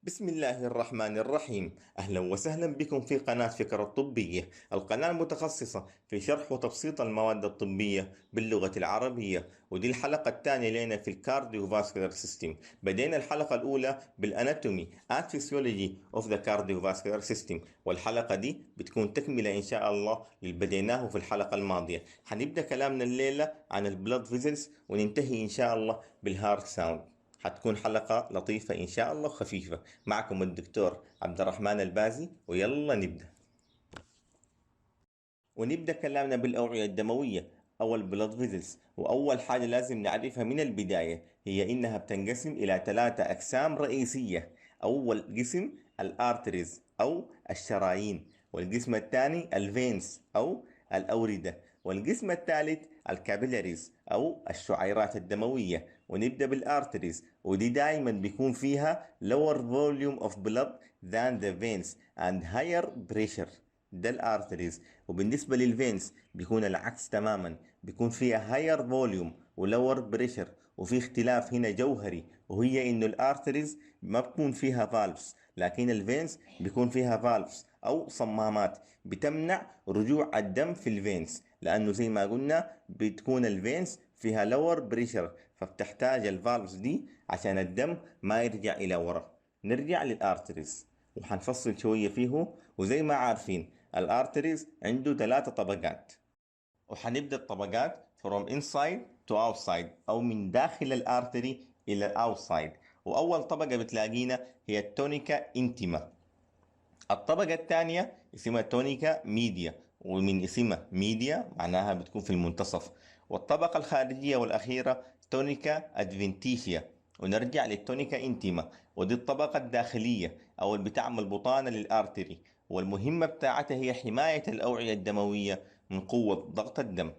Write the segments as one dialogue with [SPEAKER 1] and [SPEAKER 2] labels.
[SPEAKER 1] بسم الله الرحمن الرحيم. أهلا وسهلا بكم في قناة فكرة طبية، القناة المتخصصة في شرح وتبسيط المواد الطبية باللغة العربية. ودي الحلقة الثانية لنا في الكارديوفاسكولار سيستم. بدينا الحلقة الأولى بالأناتومي and Physiology of the Cardiovascular System، والحلقة دي بتكون تكملة إن شاء الله للي بديناه في الحلقة الماضية. هنبدأ كلامنا الليلة عن البلاد فيزلز وننتهي إن شاء الله بالهارت ساوند. حتكون حلقة لطيفة إن شاء الله خفيفة. معكم الدكتور عبد الرحمن البازي، ويلا نبدأ. ونبدأ كلامنا بالأوعية الدموية أو البلاد فيزلز. وأول حاجة لازم نعرفها من البداية هي إنها بتنقسم إلى 3 أقسام رئيسية. أول قسم الارتريز أو الشرايين، والقسم الثاني الفينز أو الأوردة، والقسم الثالث الكابيلاريز أو الشعيرات الدموية. ونبدأ بالارتريز، ودي دائما بيكون فيها lower volume of blood than the veins and higher pressure. ده الارتريز. وبالنسبة للفينز بيكون العكس تماما، بيكون فيها هاير فوليوم ولور بريشر. وفي اختلاف هنا جوهري، وهي انه الارتريز ما بيكون فيها فالفز، لكن الفينز بيكون فيها فالفز او صمامات بتمنع رجوع الدم في الفينز، لانه زي ما قلنا بتكون الفينز فيها لور بريشر، فبتحتاج الفالفز دي عشان الدم ما يرجع الى ورا. نرجع للارتريز وحنفصل شوية فيه. وزي ما عارفين الارتريز عنده 3 طبقات، وحنبدأ الطبقات from inside to outside أو من داخل الارتري إلى outside. وأول طبقة بتلاقينا هي التونيكا انتيما. الطبقة الثانية اسمها تونيكا ميديا، ومن اسمها ميديا معناها بتكون في المنتصف. والطبقة الخارجية والأخيرة تونيكا أدفنتيشيا. ونرجع للتونيكا انتيما، ودي الطبقة الداخلية أو اللي بتعمل بطانة للآرتري، والمهمة بتاعتها هي حماية الأوعية الدموية من قوة ضغط الدم.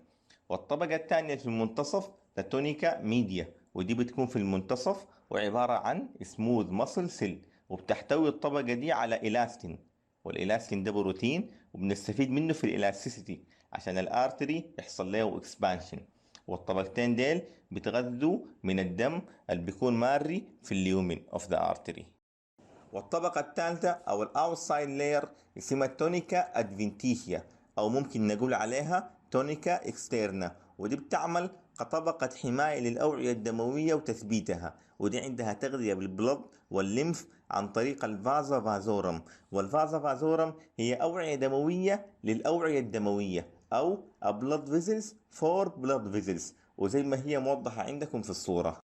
[SPEAKER 1] والطبقة الثانية في المنتصف التونيكا ميديا، ودي بتكون في المنتصف وعبارة عن سموث ماسل سيل، وبتحتوي الطبقة دي على إلاستين. والإلاستين ده بروتين وبنستفيد منه في الإلاستيسيتي عشان الآرتري يحصل له إكسبانشن. والطبقتين ديل بتغذوا من الدم اللي بيكون ماري في اليومن اوف ذا ارتري. والطبقة الثالثة أو الأوتسايد لاير اسمها تونيكا أدفنتيشيا، أو ممكن نقول عليها تونيكا إكسترنا، ودي بتعمل كطبقة حماية للأوعية الدموية وتثبيتها. ودي عندها تغذية بالبلد والليمف عن طريق الفازا فازورم. والفازا فازورم هي أوعية دموية للأوعية الدموية، أو blood vessels for blood vessels، وزي ما هي موضحة عندكم في الصورة.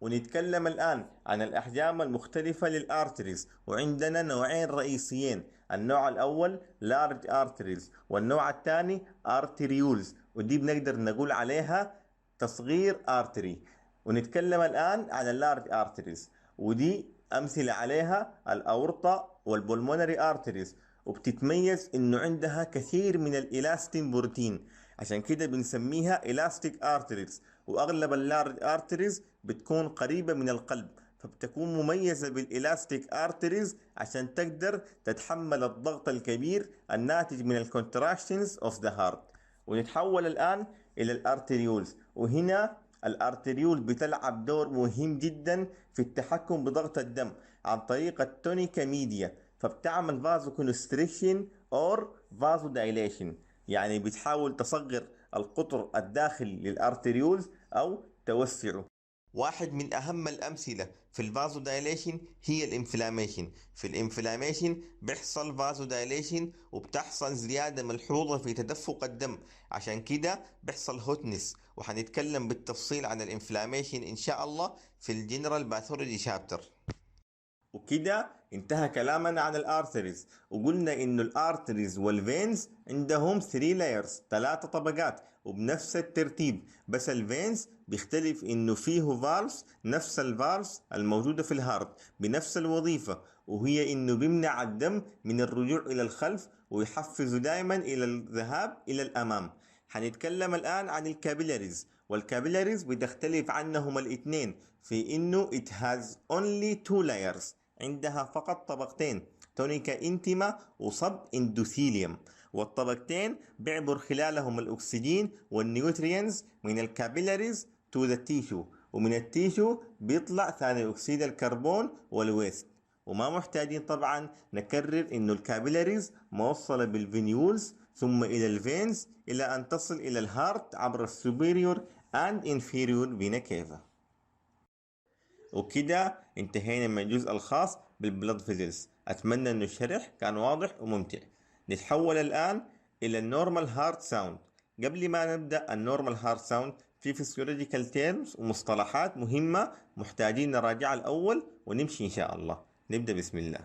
[SPEAKER 1] ونتكلم الآن عن الأحجام المختلفة للآرتريز، وعندنا نوعين رئيسيين. النوع الأول large arteries، والنوع الثاني arterioles، ودي بنقدر نقول عليها تصغير آرتري. ونتكلم الآن عن اللارج arteries، ودي أمثلة عليها الأورطة والبلمونري arteries، وبتتميز إنه عندها كثير من الإلاستين بروتين، عشان كده بنسميها elastic arteries. وأغلب اللارج arteries بتكون قريبة من القلب، فبتكون مميزة بالإلاستيك ارتريز عشان تقدر تتحمل الضغط الكبير الناتج من الكونتراكشنز اوف ذا هارت. ونتحول الآن إلى الارتريولز، وهنا الارتريول بتلعب دور مهم جدا في التحكم بضغط الدم عن طريق التونيكا ميديا، فبتعمل فازو كونستريكشن اور فازو دايليشن، يعني بتحاول تصغر القطر الداخلي للارتريولز أو توسعه. واحد من أهم الأمثلة في الفازو دايليشن هي الانفلاميشن. في الانفلاميشن بيحصل فازو دايليشن، وبتحصل زيادة ملحوظة في تدفق الدم، عشان كده بيحصل هوتنس. وحنتكلم بالتفصيل عن الانفلاميشن إن شاء الله في الجنرال باثولوجي شابتر. وكده انتهى كلامنا عن الارتريز، وقلنا انه الارتريز والفينز عندهم 3 لايرز، 3 طبقات وبنفس الترتيب. بس الفينز بيختلف انه فيه فالفز، نفس الفالفز الموجودة في الهارت بنفس الوظيفة، وهي انه بيمنع الدم من الرجوع الى الخلف ويحفز دائما الى الذهاب الى الامام. حنتكلم الان عن الكابيلاريز. والكابيلاريز بتختلف عنهم الاثنين في انه it has only 2 layers، عندها فقط طبقتين، تونيكا انتيما وصب اندوثيليوم. والطبقتين بيعبر خلالهم الأكسجين والنيوترينز من الكابيلاريز تو ذا تيشو، ومن التيشو بيطلع ثاني أكسيد الكربون والويست. وما محتاجين طبعا نكرر إنه الكابيلاريز موصلة بالفينيولز ثم إلى الفينز إلى أن تصل إلى الهارت عبر السوبيريور and inferior فينا كيفا. وكده انتهينا من الجزء الخاص بالبلد فيزلز. أتمنى أن الشرح كان واضح وممتع. نتحول الآن إلى النورمال هارت ساوند. قبل ما نبدأ النورمال هارت ساوند في فيسيولوجيكال تيرمز ومصطلحات مهمة محتاجين نراجعها الأول ونمشي إن شاء الله. نبدأ بسم الله.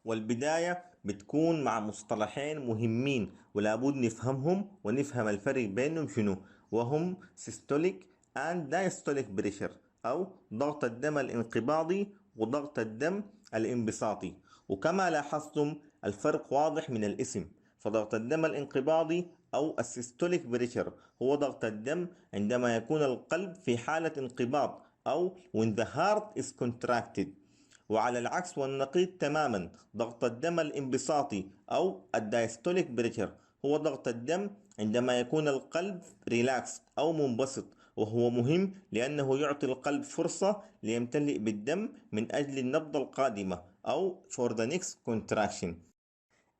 [SPEAKER 1] والبداية بتكون مع مصطلحين مهمين ولابد نفهمهم ونفهم الفرق بينهم شنو، وهم systolic and diastolic pressure أو ضغط الدم الانقباضي وضغط الدم الانبساطي. وكما لاحظتم الفرق واضح من الاسم، فضغط الدم الانقباضي أو السيستوليك بريشر هو ضغط الدم عندما يكون القلب في حالة انقباض أو when the heart is contracted. وعلى العكس والنقيض تماما ضغط الدم الانبساطي أو الدايستوليك بريشر هو ضغط الدم عندما يكون القلب ريلاكس أو منبسط، وهو مهم لأنه يعطي القلب فرصة ليمتلئ بالدم من أجل النبضة القادمة أو for the next contraction.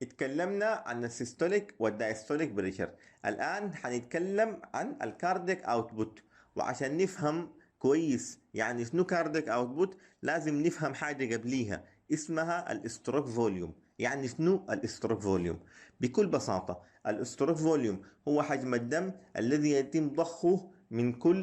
[SPEAKER 1] اتكلمنا عن السيستوليك والدايستوليك بريشر. الآن هنتكلم عن الكارديك اوتبوت. وعشان نفهم كويس يعني شنو كارديك اوتبوت لازم نفهم حاجة قبليها اسمها الاستروك فوليوم. يعني شنو الاستروك فوليوم؟ بكل بساطة الاستروك فوليوم هو حجم الدم الذي يتم ضخه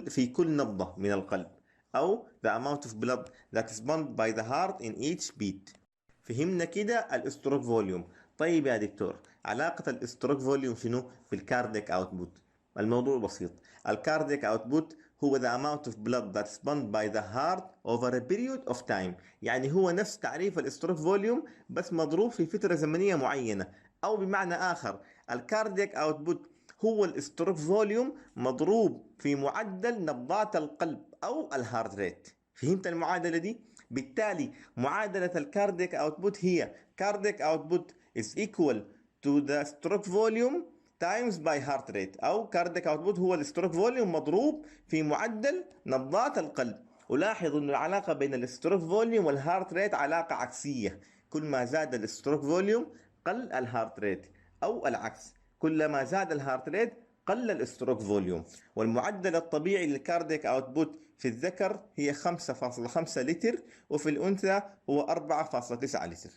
[SPEAKER 1] في كل نبضة من القلب، أو the amount of blood that is pumped by the heart in each beat. فهمنا كده الاستروك فوليوم. طيب يا دكتور، علاقة الاستروك فوليوم شنو بالكارديك اوتبوت؟ الموضوع بسيط. الكارديك اوتبوت هو the amount of blood that's pumped by the heart over a period of time. يعني هو نفس تعريف الاستروك فوليوم بس مضروب في فترة زمنية معينة، أو بمعنى آخر الكارديك اوتبوت هو الاستروك فوليوم مضروب في معدل نبضات القلب أو الهارت ريت. فهمت المعادلة دي؟ بالتالي معادلة الكارديك اوتبوت هي كارديك اوتبوت is equal to the stroke volume times by heart rate، أو كارديك اوتبوت هو الستروك فوليوم مضروب في معدل نبضات القلب. ولاحظ أن العلاقة بين الستروك فوليوم والهارت ريت علاقة عكسية، كل ما زاد الستروك فوليوم قل الهارت ريت، أو العكس كلما زاد الهارت ريت قل الستروك فوليوم. والمعدل الطبيعي للكارديك اوتبوت في الذكر هي 5.5 لتر، وفي الأنثى هو 4.9 لتر.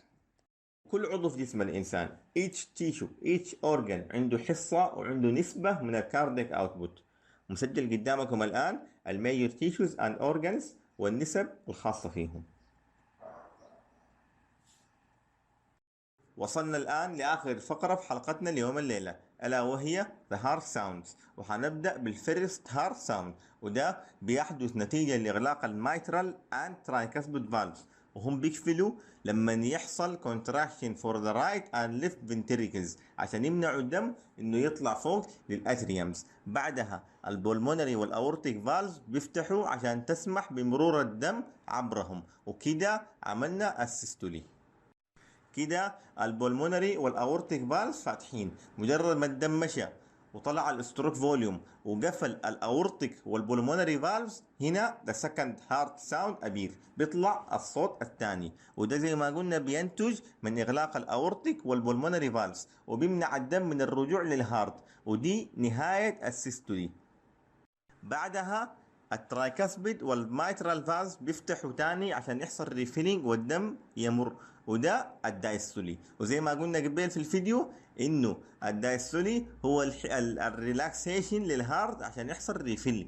[SPEAKER 1] كل عضو في جسم الإنسان each tissue each organ عنده حصة وعنده نسبة من الكارديك اوتبوت. مسجل قدامكم الآن الميجر tissues and organs والنسب الخاصة فيهم. وصلنا الآن لآخر فقرة في حلقتنا اليوم الليلة، ألا وهي The Heart Sounds. وحنبدأ بالفيرست هارت ساوند، وده بيحدث نتيجة لإغلاق الميترال and tricuspid valves، وهم بيقفلوا لما يحصل contraction for the right and left ventricles عشان يمنعوا الدم إنه يطلع فوق للأتريومز. بعدها البولمونري والأورتيك فالفز بيفتحوا عشان تسمح بمرور الدم عبرهم، وكده عملنا السيستولي. كده البولمونري والاورتيك فالفز فاتحين. مجرد ما الدم مشى وطلع الاستروك فوليوم وقفل الاورتيك والبولمونري فالفز، هنا ذا سكند هارت ساوند ابير، بيطلع الصوت الثاني. وده زي ما قلنا بينتج من اغلاق الاورتيك والبولمونري فالفز وبيمنع الدم من الرجوع للهارت، ودي نهاية السيستولي. بعدها الترايكاسبيد والميترال فالفز بيفتحوا تاني عشان يحصل ريفيلينج والدم يمر، وده الدايستولي. وزي ما قلنا قبل في الفيديو انه الدايستولي هو الريلاكسيشن للهارت عشان يحصل ريفيلينج.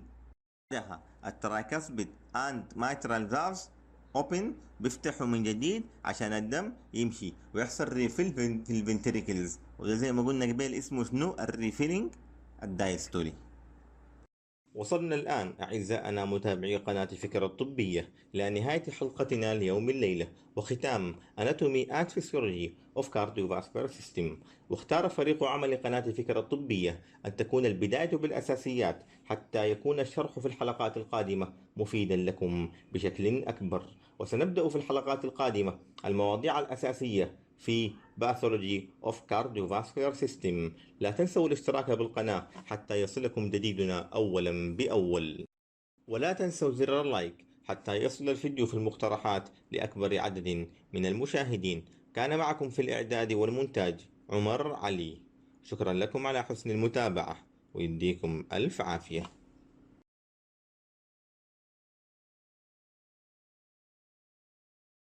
[SPEAKER 1] بعدها الترايكاسبيد اند ميترال فالفز اوبن بيفتحوا من جديد عشان الدم يمشي ويحصل ريفيل في الفنتريكلز، وده زي ما قلنا قبل اسمه شنو الريفيلينج الدايستولي. وصلنا الآن أعزائنا متابعي قناة فكرة الطبية لنهاية حلقتنا اليوم الليلة وختام Anatomy and Physiology of Cardiovascular System. واختار فريق عمل قناة فكرة الطبية أن تكون البداية بالأساسيات حتى يكون الشرح في الحلقات القادمة مفيدا لكم بشكل أكبر. وسنبدأ في الحلقات القادمة المواضيع الأساسية في Pathology of Cardiovascular System. لا تنسوا الاشتراك بالقناة حتى يصلكم جديدنا أولا بأول، ولا تنسوا زر اللايك حتى يصل الفيديو في المقترحات لأكبر عدد من المشاهدين. كان معكم في الإعداد والمونتاج عمر علي. شكرا لكم على حسن المتابعة، ويديكم ألف عافية.